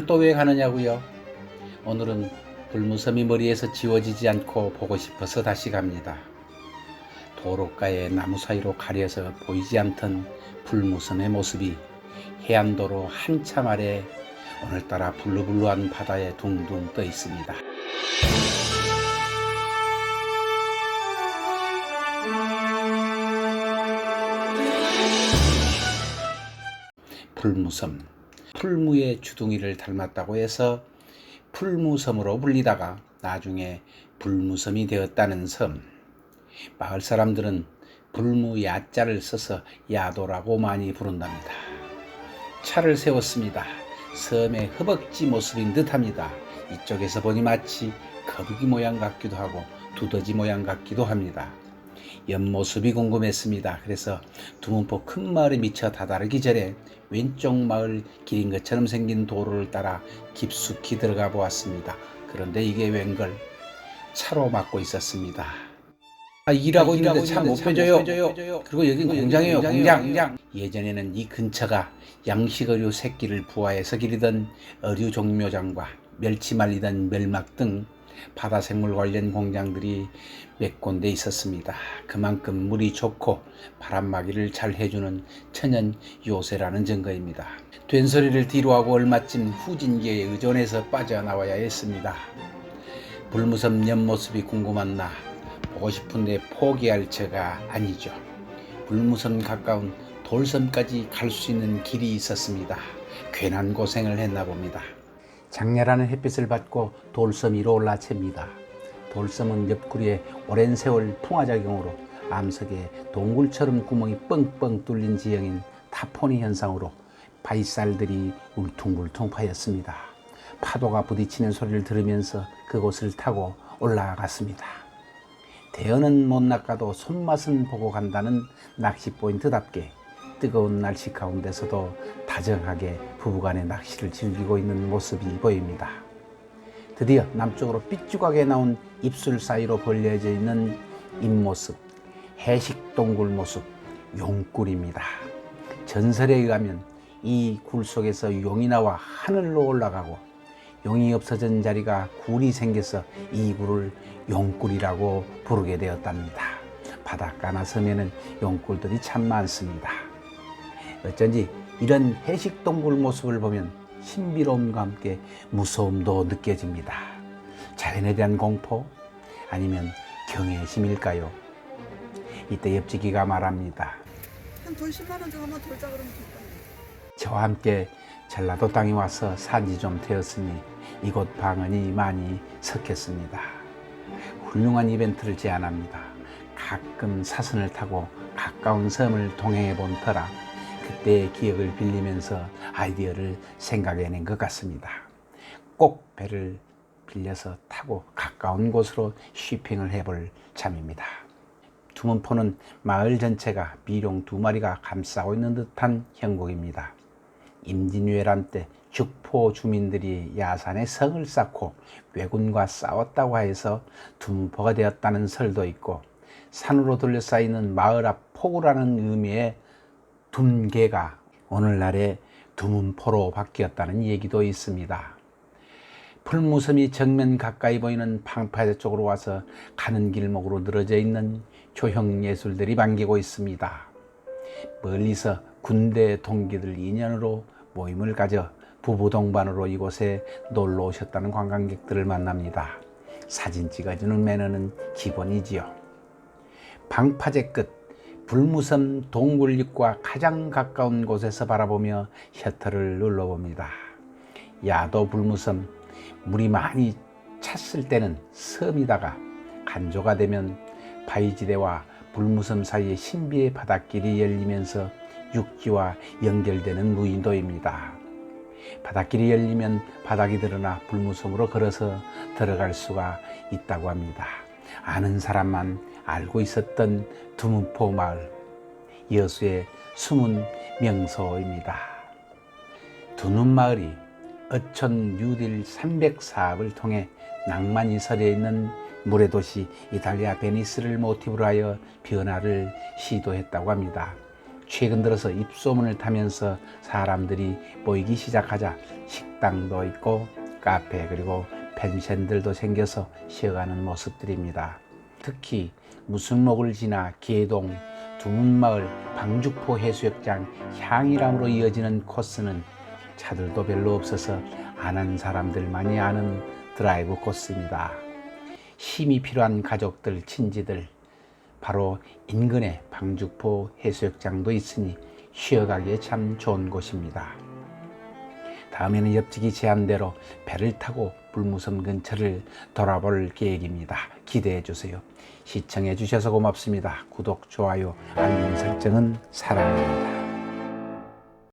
오늘 또 왜 가느냐고요? 오늘은 불무섬이 머리에서 지워지지 않고 보고 싶어서 다시 갑니다. 도로가에 나무 사이로 가려서 보이지 않던 불무섬의 모습이 해안도로 한참 아래 오늘따라 블루블루한 바다에 둥둥 떠 있습니다. 불무섬, 풀무의 주둥이를 닮았다고 해서 풀무섬으로 불리다가 나중에 불무섬이 되었다는 섬. 마을 사람들은 불무 야자를 써서 야도라고 많이 부른답니다. 차를 세웠습니다. 섬의 허벅지 모습인 듯합니다. 이쪽에서 보니 마치 거북이 모양 같기도 하고 두더지 모양 같기도 합니다. 옆모습이 궁금했습니다. 그래서 두문포 큰 마을에 미쳐 다다르기 전에 왼쪽 마을 길인 것처럼 생긴 도로를 따라 깊숙이 들어가 보았습니다. 그런데 이게 웬걸 차로 막고 있었습니다. 일하고 있는데 차 못 빼줘요. 그리고 여긴 공장이에요. 공장. 예전에는 이 근처가 양식어류 새끼를 부화해서 기르던 어류 종묘장과 멸치 말리던 멸막 등 바다생물 관련 공장들이 몇 군데 있었습니다. 그만큼 물이 좋고 바람막이를 잘 해주는 천연 요새라는 증거입니다. 된소리를 뒤로하고 얼마쯤 후진기에 의존해서 빠져나와야 했습니다. 불무섬 옆모습이 궁금한 나 보고 싶은데 포기할 처가 아니죠. 불무섬 가까운 돌섬까지 갈 수 있는 길이 있었습니다. 괜한 고생을 했나 봅니다. 장렬하는 햇빛을 받고 돌섬 위로 올라챕니다. 돌섬은 옆구리에 오랜 세월 풍화작용으로 암석에 동굴처럼 구멍이 뻥뻥 뚫린 지형인 타포니 현상으로 바위살들이 울퉁불퉁 파였습니다. 파도가 부딪히는 소리를 들으면서 그곳을 타고 올라갔습니다. 대어는 못 낚아도 손맛은 보고 간다는 낚시 포인트답게 뜨거운 날씨 가운데서도 다정하게 부부간의 낚시를 즐기고 있는 모습이 보입니다. 드디어 남쪽으로 삐죽하게 나온 입술 사이로 벌려져 있는 입모습, 해식동굴 모습, 용굴입니다. 전설에 의하면 이 굴 속에서 용이 나와 하늘로 올라가고 용이 없어진 자리가 굴이 생겨서 이 굴을 용굴이라고 부르게 되었답니다. 바닷가나 섬에는 용굴들이 참 많습니다. 어쩐지 이런 해식동굴 모습을 보면 신비로움과 함께 무서움도 느껴집니다. 자연에 대한 공포 아니면 경외심일까요? 이때 옆지기가 말합니다. 한 돌 10만 원 주면 돌자 그러면 될 거예요. 저와 함께 전라도 땅에 와서 산지 좀 되었으니 이곳 방언이 많이 섞였습니다. 훌륭한 이벤트를 제안합니다. 가끔 사선을 타고 가까운 섬을 동행해 본 터라 그때의 기억을 빌리면서 아이디어를 생각해낸 것 같습니다. 꼭 배를 빌려서 타고 가까운 곳으로 쇼핑을 해볼 참입니다. 두문포는 마을 전체가 비룡 2마리가 감싸고 있는 듯한 형국입니다. 임진왜란 때 죽포 주민들이 야산에 성을 쌓고 왜군과 싸웠다고 해서 두문포가 되었다는 설도 있고 산으로 둘러싸이는 마을 앞 포구라는 의미의 둔개가 오늘날의 두문포로 바뀌었다는 얘기도 있습니다. 풀무섬이 정면 가까이 보이는 방파제 쪽으로 와서 가는 길목으로 늘어져 있는 조형 예술들이 반기고 있습니다. 멀리서 군대 동기들 인연으로 모임을 가져 부부 동반으로 이곳에 놀러 오셨다는 관광객들을 만납니다. 사진 찍어주는 매너는 기본이지요. 방파제 끝 불무섬 동굴잎과 가장 가까운 곳에서 바라보며 셔터를 눌러봅니다. 야도 불무섬 물이 많이 찼을 때는 섬이다가 간조가 되면 바위지대와 불무섬 사이에 신비의 바닷길이 열리면서 육지와 연결되는 무인도입니다. 바닷길이 열리면 바닥이 드러나 불무섬으로 걸어서 들어갈 수가 있다고 합니다. 아는 사람만 알고 있었던 두문포 마을, 여수의 숨은 명소입니다. 두눈마을이 어촌 뉴딜 300 사업을 통해 낭만이 서려 있는 물의 도시 이탈리아 베니스를 모티브로 하여 변화를 시도했다고 합니다. 최근 들어서 입소문을 타면서 사람들이 모이기 시작하자 식당도 있고 카페 그리고 펜션들도 생겨서 쉬어가는 모습들입니다. 특히 무승목을 지나 계동, 두문마을, 방죽포 해수욕장, 향일암으로 이어지는 코스는 차들도 별로 없어서 아는 사람들만이 아는 드라이브 코스입니다. 힘이 필요한 가족들, 친지들, 바로 인근에 방죽포 해수욕장도 있으니 쉬어가기에 참 좋은 곳입니다. 다음에는 옆집이 제안대로 배를 타고 불무섬 근처를 돌아볼 계획입니다. 기대해 주세요. 시청해 주셔서 고맙습니다. 구독, 좋아요, 알림 설정은 사랑입니다.